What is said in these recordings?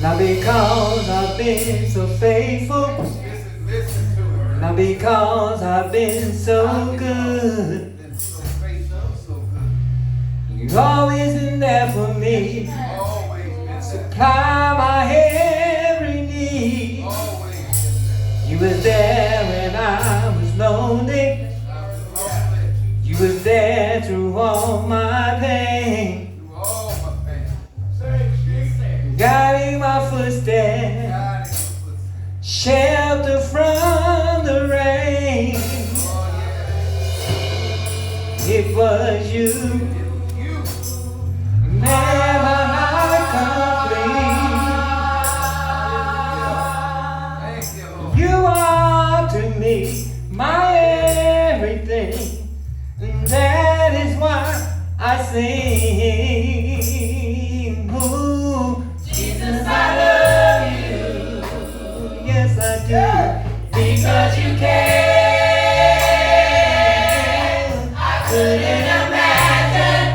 Not because I've been so faithful, not because I've been so good. You've always been there for me, supply my every need. You was there when I was lonely. You was there through all my pain. Guiding my footsteps, shelter from the rain. It was you, never not complete. You are to me my everything, and that is why I sing. Ooh, Jesus, I love you. Yes, I do. Because you care. I couldn't imagine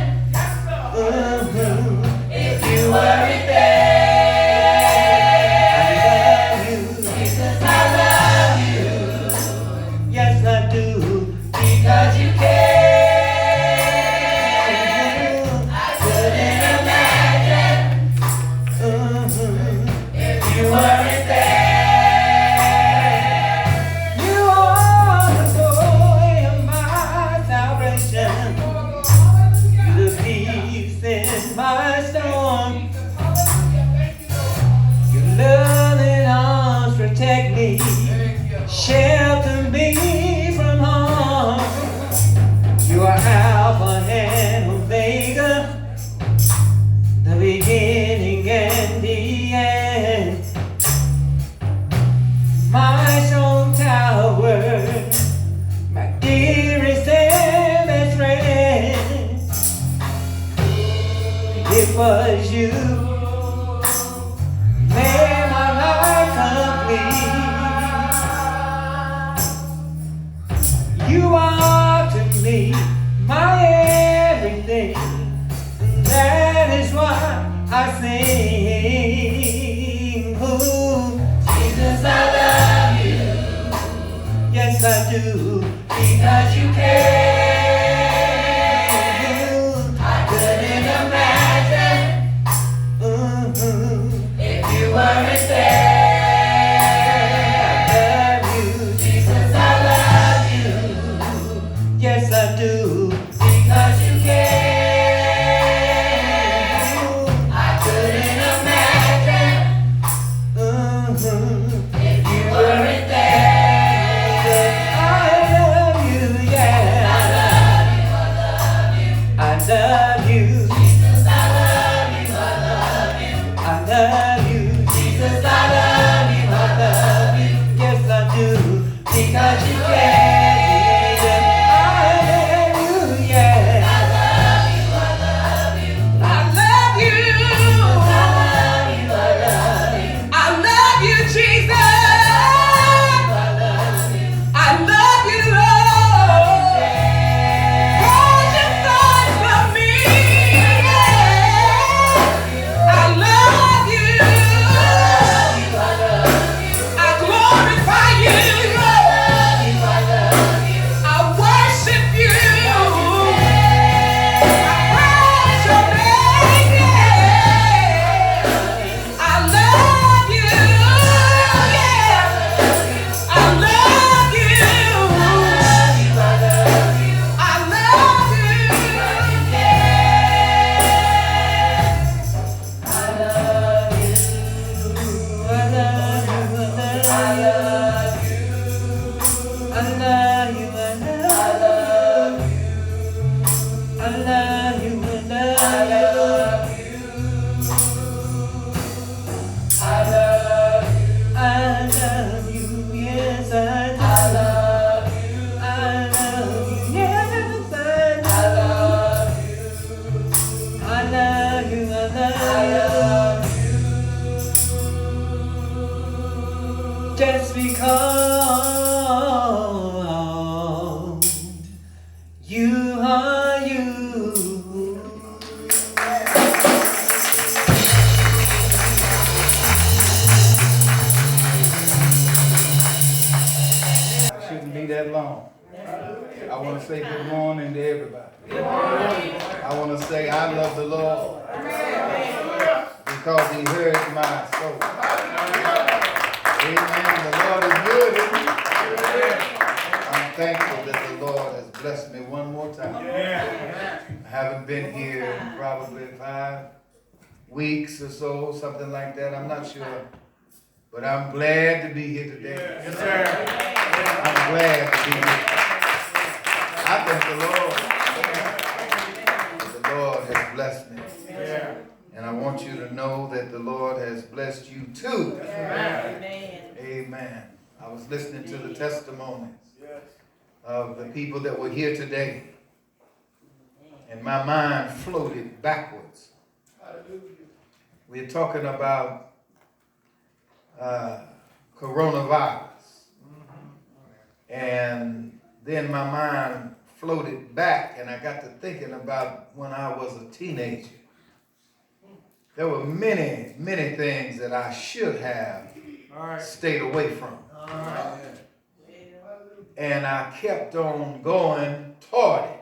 if you weren't there. I love you. Jesus, I love you. Yes, I do. Because you care. You weren't there. You are the joy of my salvation. You're the peace in my storm. Your loving arms protect me, shelter me from harm. You are Alpha and Omega, the beginning and the end. My strong tower, my dearest and best friend. It was you made my life complete. You are to me my everything, and that is why I sing. Ooh, Jesus, I love you. Yes, I do. Because you care. I couldn't imagine if you weren't there. I love you. Jesus, I love you. Yes, I do. Because you care. I couldn't imagine if you weren't there. I love you, yeah. I love you, I love you. Jesus, I love you, I love you. I love you. Jesus, I love you, I love you. Yes, I do. Because you care. Just because you are you. song. I want to say good morning to everybody. I want to say I love the Lord because he heard my soul. Amen. The Lord is good, isn't he? I'm thankful that the Lord has blessed me one more time. I haven't been here in probably 5 weeks or so, something like that. I'm not sure. But I'm glad to be here today. Yes, sir. I'm glad to be here. I thank the Lord. The Lord has blessed me. Yeah. And I want you to know that the Lord has blessed you too. Amen. Amen. I was listening to the testimonies of the people that were here today. And my mind floated backwards. We're talking about coronavirus. And then my mind floated back and I got to thinking about when I was a teenager. There were many, many things that I should have stayed away from. And I kept on going toward it.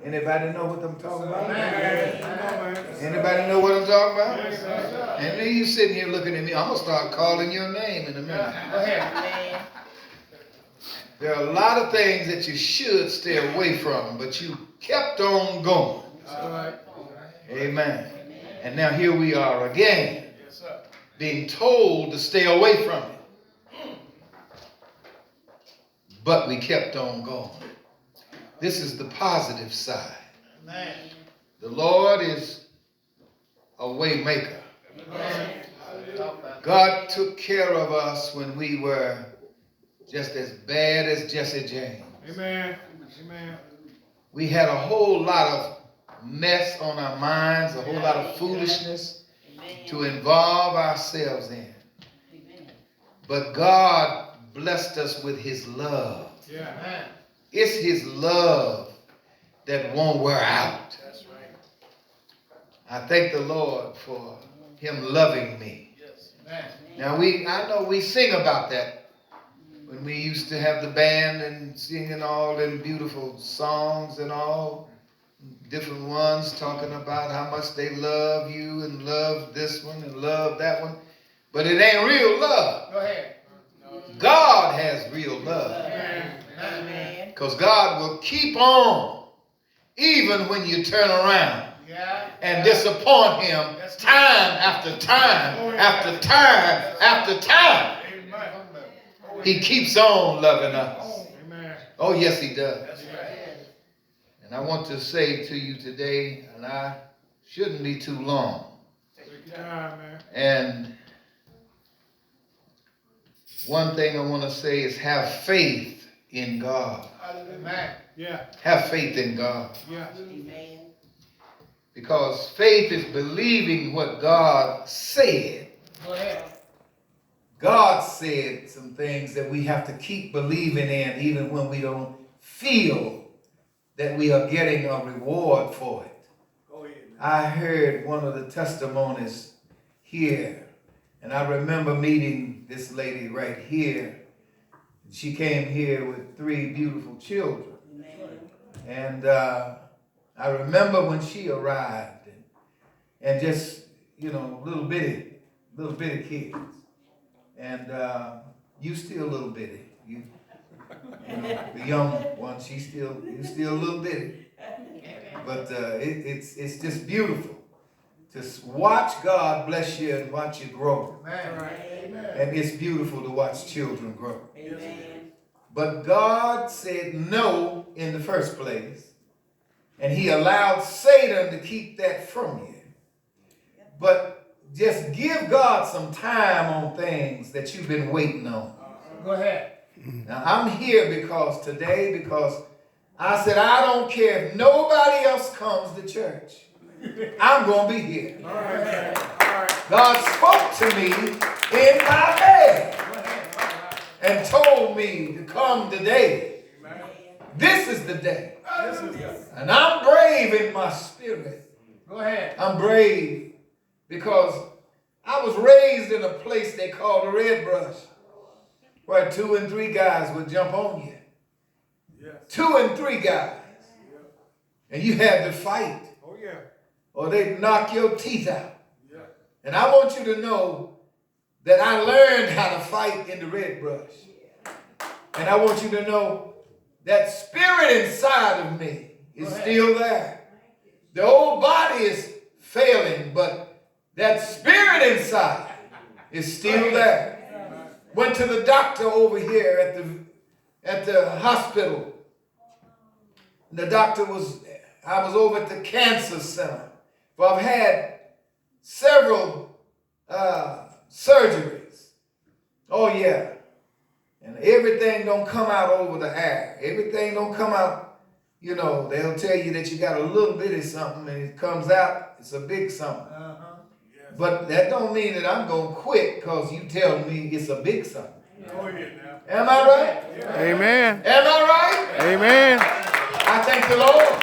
Anybody know what I'm talking about? Anybody know what I'm talking about? And then you sitting here looking at me. I'm going to start calling your name in a minute. Go ahead. There are a lot of things that you should stay away from, but you kept on going. Amen. And now here we are again, being told to stay away from it. But we kept on going. This is the positive side. The Lord is a way maker. God took care of us when we were just as bad as Jesse James. Amen. Amen. We had a whole lot of mess on our minds, a whole lot of foolishness to involve ourselves in. But God blessed us with his love. Yeah. It's his love that won't wear out. That's right. I thank the Lord for him loving me. Yes. Now I know we sing about that when we used to have the band and singing all them beautiful songs and all different ones talking about how much they love you and love this one and love that one. But it ain't real love. Go ahead. God has real love. Amen. Because God will keep on even when you turn around and disappoint him time after time after time after time. He keeps on loving us. Oh, yes, he does. And I want to say to you today, and I shouldn't be too long. And one thing I want to say is have faith in God. Amen. Yeah. Have faith in God. Yeah. Amen. Because faith is believing what God said. Go ahead. God said some things that we have to keep believing in even when we don't feel that we are getting a reward for it. Go ahead. I heard one of the testimonies here, and I remember meeting this lady right here. She came here with 3 beautiful children. And I remember when she arrived and just, little bitty kids. And you still little bitty. The young one, you still a little bitty. But it's just beautiful to watch God bless you and watch you grow. Amen. And it's beautiful to watch children grow. Amen. But God said no in the first place, and he allowed Satan to keep that from you. But just give God some time on things that you've been waiting on. Go ahead. Now, I'm here because I said, I don't care if nobody else comes to church. I'm going to be here. All right. God spoke to me in my bed and told me to come today. This is the day. And I'm brave in my spirit. Go ahead. I'm brave because I was raised in a place they call the Red Brush, where 2 and 3 guys would jump on you. 2 and 3 guys. And you had to fight. Oh, yeah. Or they'd knock your teeth out. Yeah. And I want you to know that I learned how to fight in the Red Brush. And I want you to know that spirit inside of me is still there. The old body is failing, but that spirit inside is still there. Went to the doctor over here at the hospital. The doctor I was over at the cancer center. Well, I've had several surgeries. Oh, yeah. And everything don't come out over the air. Everything don't come out, you know, they'll tell you that you got a little bit of something and it comes out, it's a big something. Yes. But that don't mean that I'm going to quit because you tell me it's a big something. Oh, yeah. Am I right? Yeah. Amen. Am I right? Amen. I thank the Lord.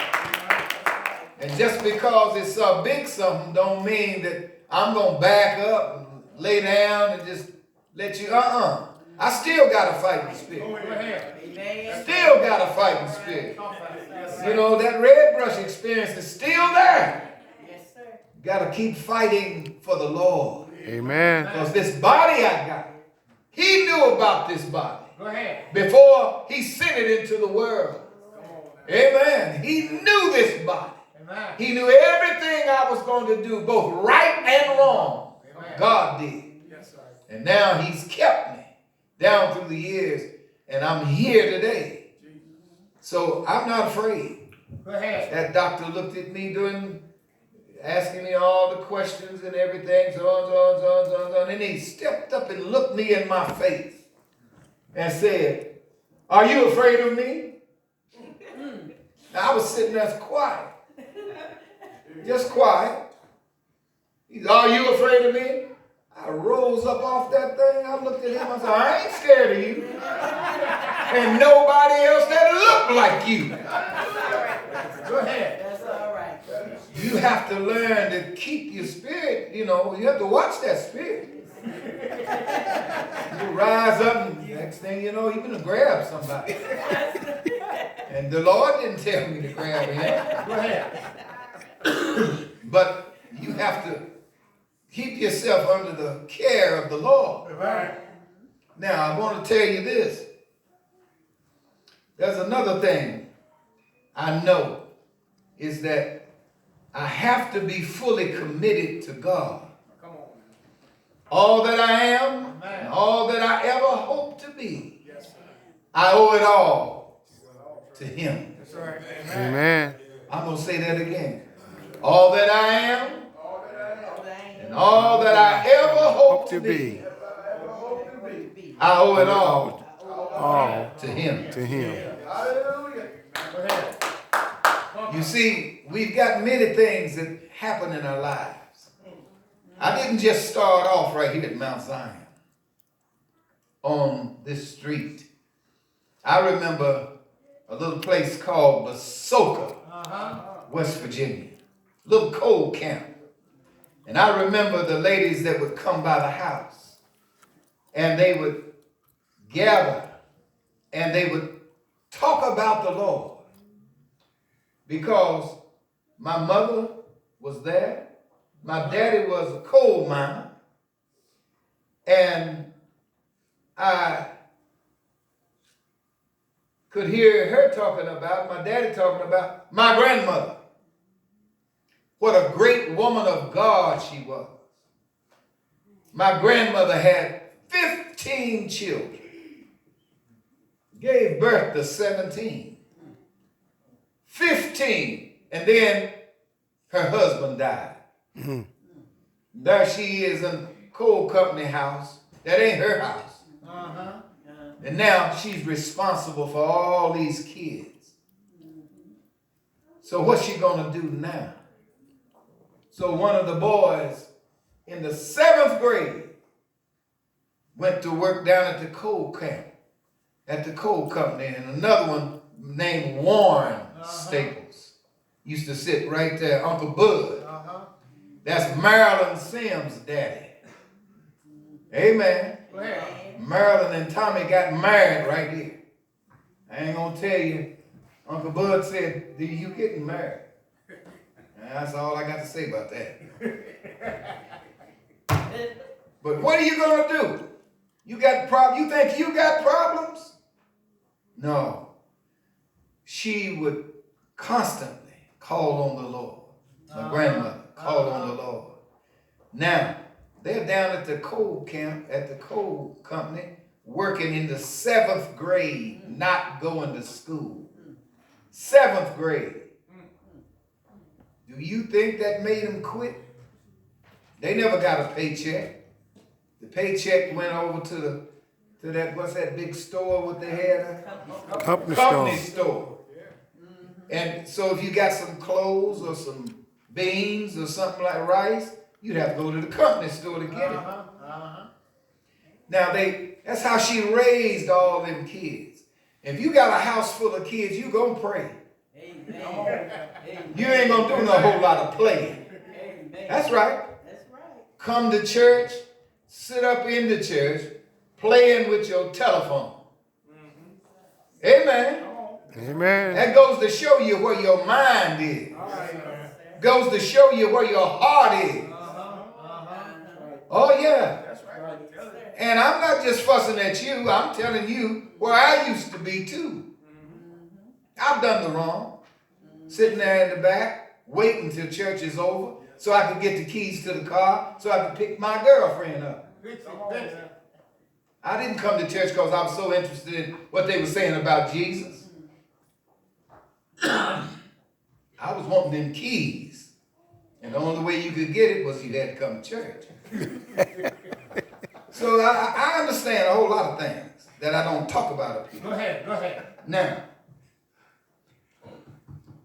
And just because it's a big something don't mean that I'm going to back up and lay down and just let you, I still got a fighting spirit. Still got a fighting spirit. You know, that Red Brush experience is still there. Yes, sir. Got to keep fighting for the Lord. Amen. Because this body I got, he knew about this body before he sent it into the world. Amen. He knew this body. He knew everything I was going to do, both right and wrong. God did. And now he's kept me down through the years, and I'm here today. So I'm not afraid. That doctor looked at me asking me all the questions and everything, so on, and he stepped up and looked me in my face and said, "Are you afraid of me?" Now, I was sitting there quiet. Just quiet. He said, "Are you afraid of me?" I rose up off that thing. I looked at him. I said, "I ain't scared of you. And nobody else that look like you." Go ahead. That's all right. You have to learn to keep your spirit. You know, you have to watch that spirit. You rise up and next thing you know, you're going to grab somebody. And the Lord didn't tell me to grab him. Go ahead. But you have to keep yourself under the care of the Lord. Right. Now, I want to tell you this. There's another thing I know is that I have to be fully committed to God. Come on. All that I am, and all that I ever hope to be, I owe it all to him. That's right. Amen. I'm going to say that again. All that I am, and all that I ever hope to be, I owe it all to him. To him. Hallelujah. Go ahead. You see, we've got many things that happen in our lives. I didn't just start off right here at Mount Zion on this street. I remember a little place called Basoka, West Virginia. Little cold camp. And I remember the ladies that would come by the house and they would gather and they would talk about the Lord because my mother was there. My daddy was a coal miner, and I could hear her talking about, my daddy talking about my grandmother. What a great woman of God she was. My grandmother had 15 children, gave birth to 17. 15, and then her husband died. Mm-hmm. There she is in coal company house. That ain't her house. And now she's responsible for all these kids. So what's she gonna do now? So one of the boys in the 7th grade went to work down at the coal camp, at the coal company, and another one named Warren Staples used to sit right there, Uncle Bud. That's Marilyn Sims' daddy. Amen. Marilyn and Tommy got married right here. I ain't gonna tell you. Uncle Bud said, "Do you getting married?" And that's all I got to say about that. But what are you gonna do? You got problems? You think you got problems? No. She would constantly call on the Lord. My grandmother called on the Lord. Now, they're down at the coal camp, at the coal company, working in the 7th grade, not going to school. 7th grade. Do you think that made them quit? They never got a paycheck. The paycheck went over to that, what's that big store what they had? Company store. And so if you got some clothes or some beans or something like rice, you'd have to go to the company store to get it. Now that's how she raised all them kids. If you got a house full of kids, you gonna pray. Amen. You ain't gonna do no whole lot of playing. Amen. That's right. That's right. Come to church, sit up in the church, playing with your telephone. Amen. Amen. That goes to show you where your mind is. Goes to show you where your heart is. Oh yeah. That's right. And I'm not just fussing at you. I'm telling you where I used to be too. I've done the wrong. Sitting there in the back, waiting till church is over so I could get the keys to the car so I could pick my girlfriend up. I didn't come to church because I was so interested in what they were saying about Jesus. I was wanting them keys. And the only way you could get it was you had to come to church. So I understand a whole lot of things that I don't talk about up here. Go ahead. Now,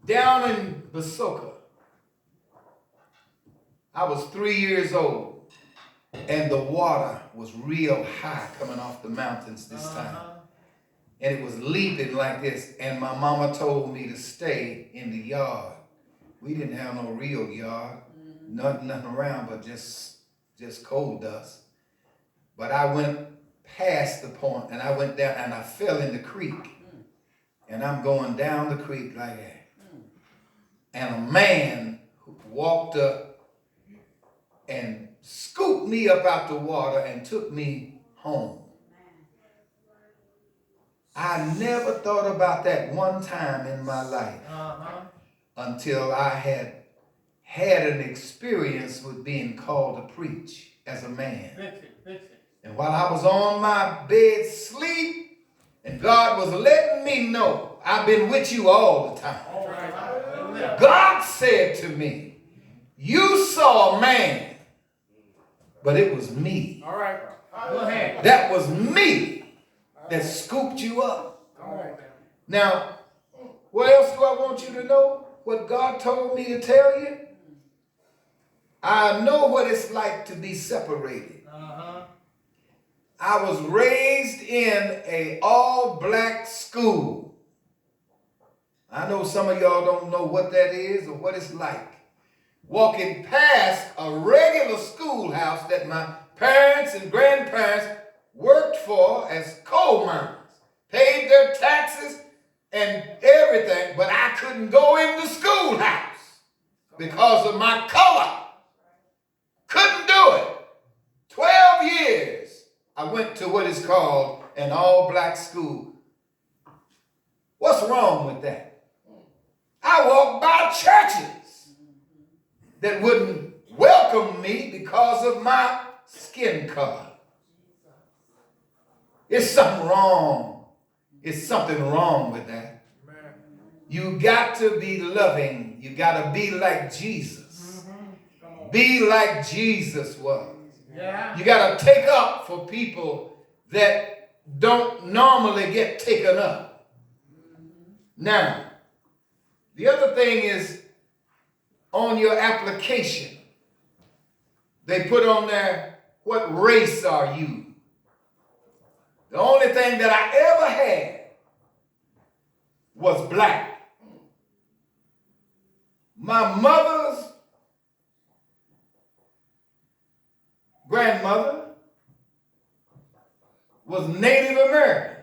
down in Basoka, I was 3 years old, and the water was real high coming off the mountains this time. And it was leaping like this, and my mama told me to stay in the yard. We didn't have no real yard, nothing around but just coal dust. But I went past the point, and I went down, and I fell in the creek. And I'm going down the creek like that. And a man walked up and scooped me up out the water and took me home. I never thought about that one time in my life until I had an experience with being called to preach as a man. And while I was on my bed sleep, and God was letting me know, I've been with you all the time. God said to me, you saw a man, but it was me. All right. Go ahead. That was me that scooped you up. All right. Now, what else do I want you to know? What God told me to tell you? I know what it's like to be separated. I was raised in an all-black school. I know some of y'all don't know what that is or what it's like. Walking past a regular schoolhouse that my parents and grandparents worked for as coal miners, paid their taxes and everything, but I couldn't go in the schoolhouse because of my color. Couldn't do it. 12 years I went to what is called an all-black school. What's wrong with that? I walked by churches that wouldn't welcome me because of my skin color. It's something wrong. It's something wrong with that. You got to be loving. You got to be like Jesus. Be like Jesus was. You got to take up for people that don't normally get taken up. Now, the other thing is on your application, they put on there, what race are you? The only thing that I ever had was black. My mother's grandmother was Native American.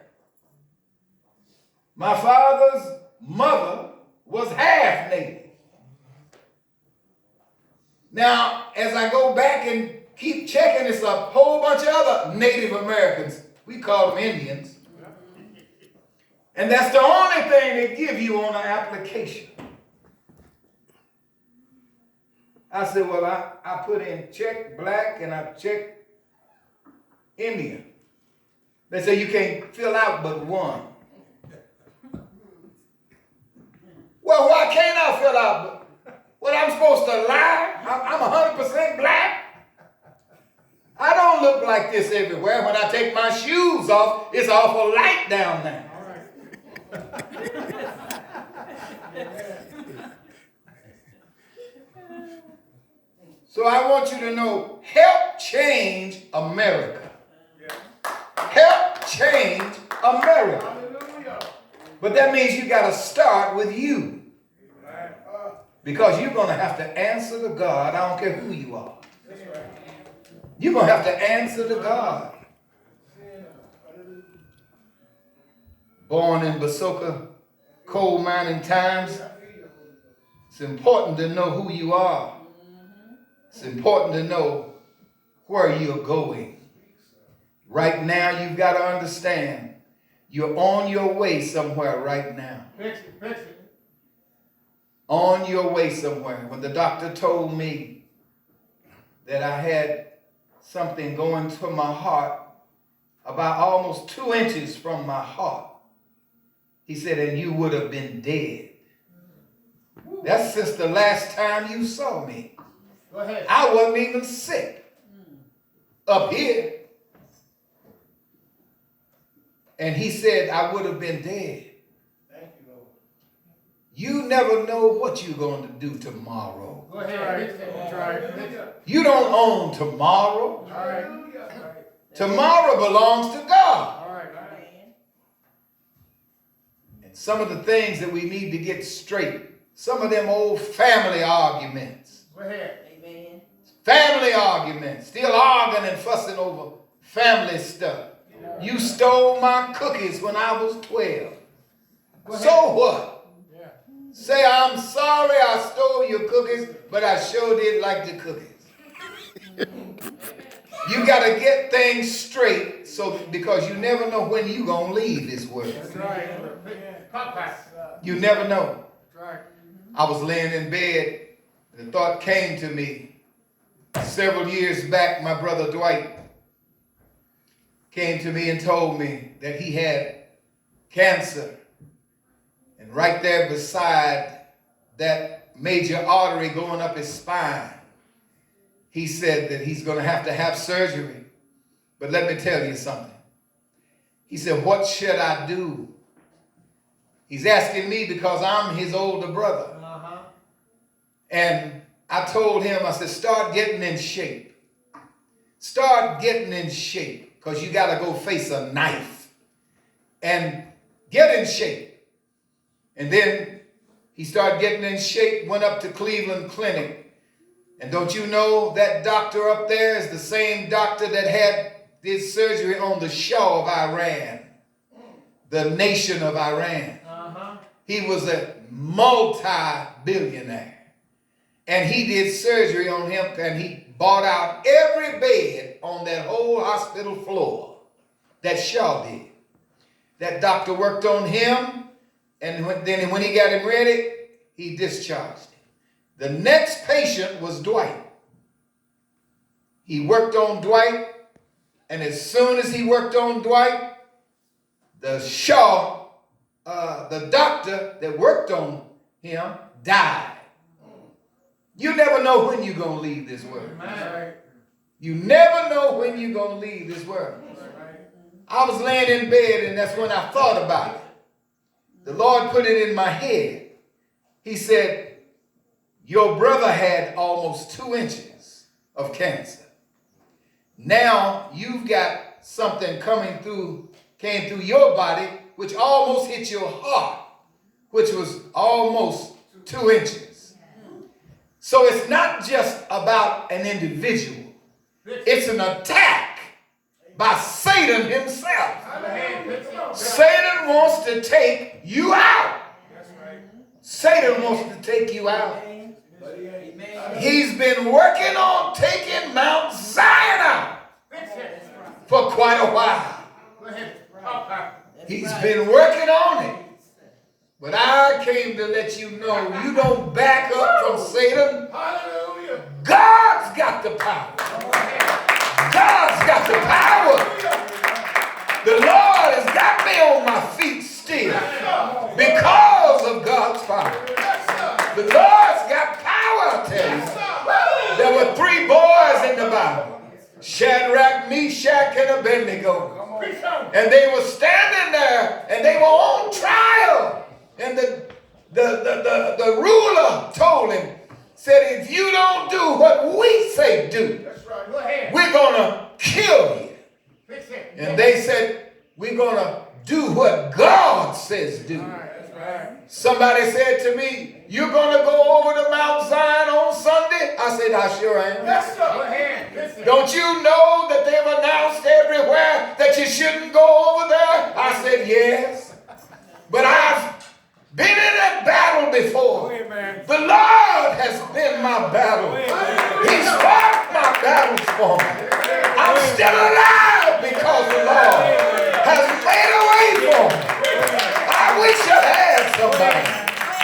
My father's mother was half native. Now, as I go back and keep checking, it's a whole bunch of other Native Americans. We call them Indians. And that's the only thing they give you on an application. I said, well, I put in check black and I check Indian. They say you can't fill out but one. Well, why can't I fill out? What, I'm supposed to lie? I'm 100% black? I don't look like this everywhere. When I take my shoes off, it's awful light down there. All right. So I want you to know, help change America. Help change America. But that means you got to start with you. Because you're going to have to answer to God. I don't care who you are. You're going to have to answer to God. Born in Basoka, coal mining times, it's important to know who you are. It's important to know where you're going. Right now, you've got to understand, you're on your way somewhere right now. Fix it. On your way somewhere. When the doctor told me that I had something going to my heart, about almost 2 inches from my heart, he said, and you would have been dead. That's since the last time you saw me. Go ahead. I wasn't even sick up here. And he said I would have been dead. Thank you, Lord. You never know what you're going to do tomorrow. Go ahead. You don't own tomorrow. All right. Tomorrow belongs to God. All right. And some of the things that we need to get straight, some of them old family arguments. Go ahead. Amen. Family arguments. Still arguing and fussing over family stuff. You stole my cookies when I was 12. So what? Yeah. Say, I'm sorry I stole your cookies, but I sure did like the cookies. You got to get things straight because you never know when you're going to leave this world. That's right. You never know. That's right. I was laying in bed and the thought came to me several years back. My brother Dwight came to me and told me that he had cancer. And right there beside that major artery going up his spine, he said that he's going to have surgery. But let me tell you something. He said, what should I do? He's asking me because I'm his older brother. Uh-huh. And I told him, I said, start getting in shape. Start getting in shape. Because you got to go face a knife and get in shape. And then he started getting in shape, went up to Cleveland Clinic. And don't you know that doctor up there is the same doctor that did surgery on the Shah of Iran, the nation of Iran. Uh-huh. He was a multi-billionaire. And he did surgery on him and he bought out every bed on that whole hospital floor that Shaw did. That doctor worked on him, and then when he got him ready, he discharged him. The next patient was Dwight. He worked on Dwight, and as soon as he worked on Dwight, the doctor that worked on him died. You never know when you're going to leave this world. You never know when you're going to leave this world. I was laying in bed and that's when I thought about it. The Lord put it in my head. He said, your brother had almost 2 inches of cancer. Now you've got something came through your body, which almost hit your heart, which was almost 2 inches. So it's not just about an individual. It's an attack by Satan himself. Satan wants to take you out. Satan wants to take you out. He's been working on taking Mount Zion out for quite a while. He's been working on it. But I came to let you know, you don't back up from Satan. God's got the power. God's got the power. The Lord has got me on my feet still because of God's power. The Lord's got power, I tell you. There were 3 boys in the Bible, Shadrach, Meshach, and Abednego. And they were standing there and they were on trial. And the ruler told him, said, if you don't do what we say do, we're going to kill you. And they said, we're going to do what God says do. Somebody said to me, you're going to go over to Mount Zion on Sunday? I said, I sure am. Don't you know that they've announced everywhere that you shouldn't go over there? I said, yes. But I've been in that battle before. The Lord has been my battle. He's fought my battles for me. I'm still alive because the Lord has made a way for me. I wish I had somebody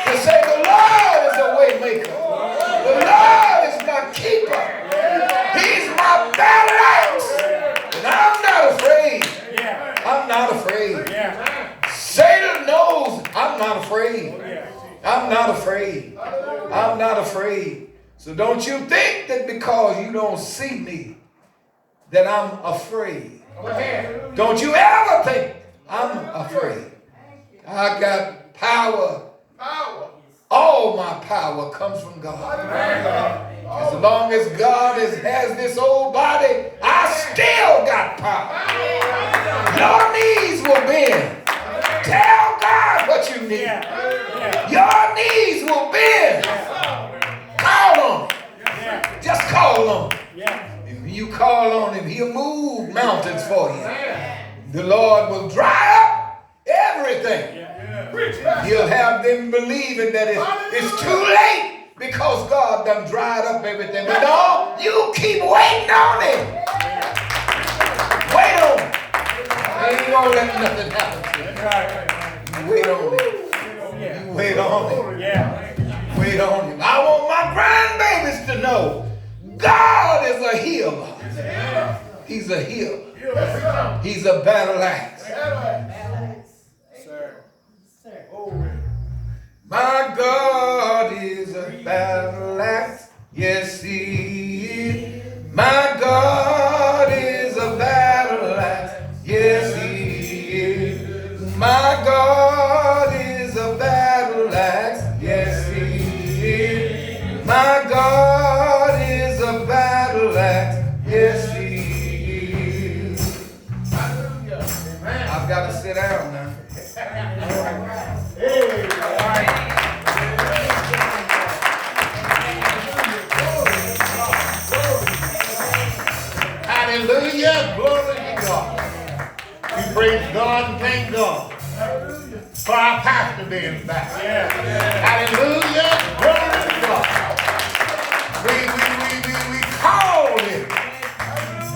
to say the Lord is a way maker. The Lord is my keeper. He's my battle axe. And I'm not afraid. I'm not afraid. Satan knows I'm not afraid. I'm not afraid. I'm not afraid. So don't you think that because you don't see me that I'm afraid. Don't you ever think I'm afraid. I got power. All my power comes from God. As long as God has this old body, I still got power. Your knees will bend. Tell God what you need. Your knees will bend. Call on him. Just call on him. If you call on him, he'll move mountains for you. The Lord will dry up everything. He'll have them believing that it's too late because God done dried up everything. But no, you keep waiting on him. Wait on him. He ain't gonna let nothing happen to you. You wait on him. You wait on him. Wait on him. I want my grandbabies to know God is a healer. He's a healer. He's a battle axe. My God is a battle axe. Yes, he is. My God is a battle axe. Yes, he is. My God is a battle axe. Yes, he is. My God is a battle axe. Yes, he is. I've got to sit down now. Hallelujah. Glory to God. We praise God and thank God for our pastor being back. Hallelujah. Glory to God. We called him.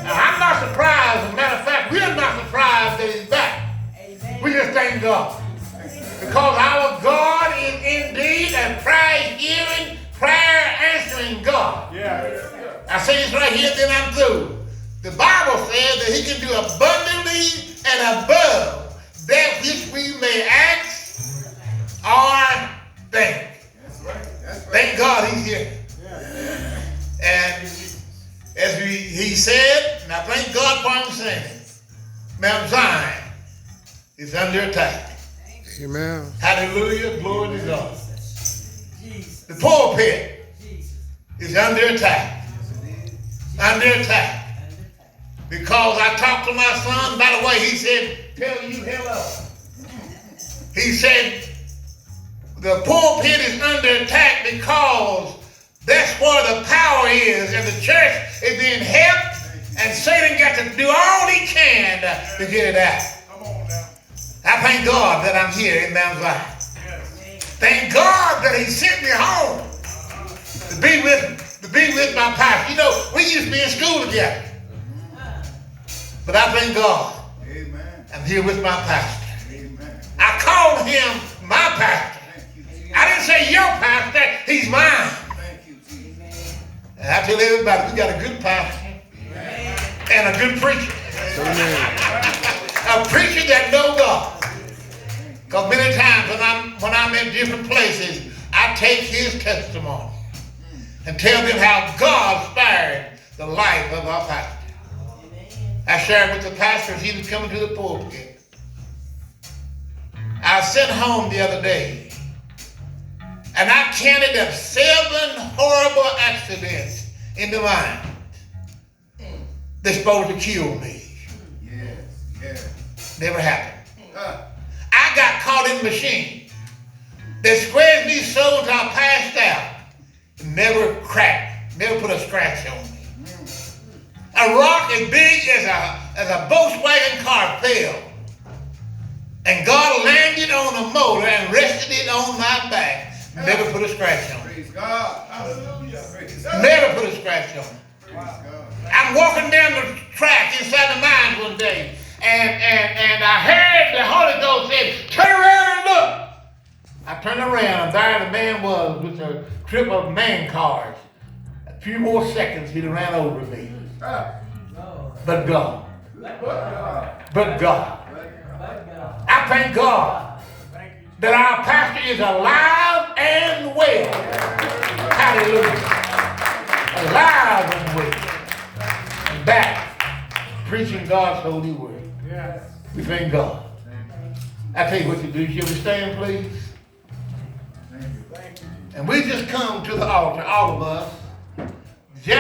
Now, I'm not surprised. As a matter of fact, we're not surprised that he's back. We just thank God. Because our God is indeed a prayer-hearing, prayer-answering God. I say this right here, then I'm through. The Bible says that he can do abundantly and above that which we may ask or think. Thank God he's here. And as he said, and I thank God for him saying, Mount Zion is under attack. Amen. Hallelujah. Glory to God. The pulpit is under attack. Under attack. Because I talked to my son, by the way, he said, tell you hello. He said, the pulpit is under attack because that's where the power is, and the church is being helped, and Satan got to do all he can to get it out. Come on now. I thank God that I'm here in Mount Zion. Thank God that He sent me home to be with my pastor. You know, we used to be in school together. But I thank God. Amen. I'm here with my pastor. Amen. I called him my pastor. I didn't say your pastor. He's mine. Thank you, Jesus. And I tell everybody, we got a good pastor and a good preacher. A preacher that knows God. Because many times when I'm in different places, I take his testimony and tell them how God spared the life of our pastor. I shared with the pastor as he was coming to the pulpit. I was sent home the other day, and I counted up 7 horrible accidents in the mind that's supposed to kill me. Yes. Never happened. I got caught in the machine that squared me so until I passed out. Never cracked, never put a scratch on me. A rock as big as a Volkswagen car fell. And God landed on a motor and rested it on my back. Never put a scratch on me. Praise God. Hallelujah. Never put a scratch on me. I'm walking down the track inside the mines one day. And I heard the Holy Ghost say, turn around and look. I turned around, and there the man was with a trip of man cars. A few more seconds, he'd have ran over me. But God. But God. I thank God that our pastor is alive and well. Hallelujah. Alive and well. And back, preaching God's holy word. We thank God. I tell you what to do. Shall we stand, please? And we just come to the altar, all of us.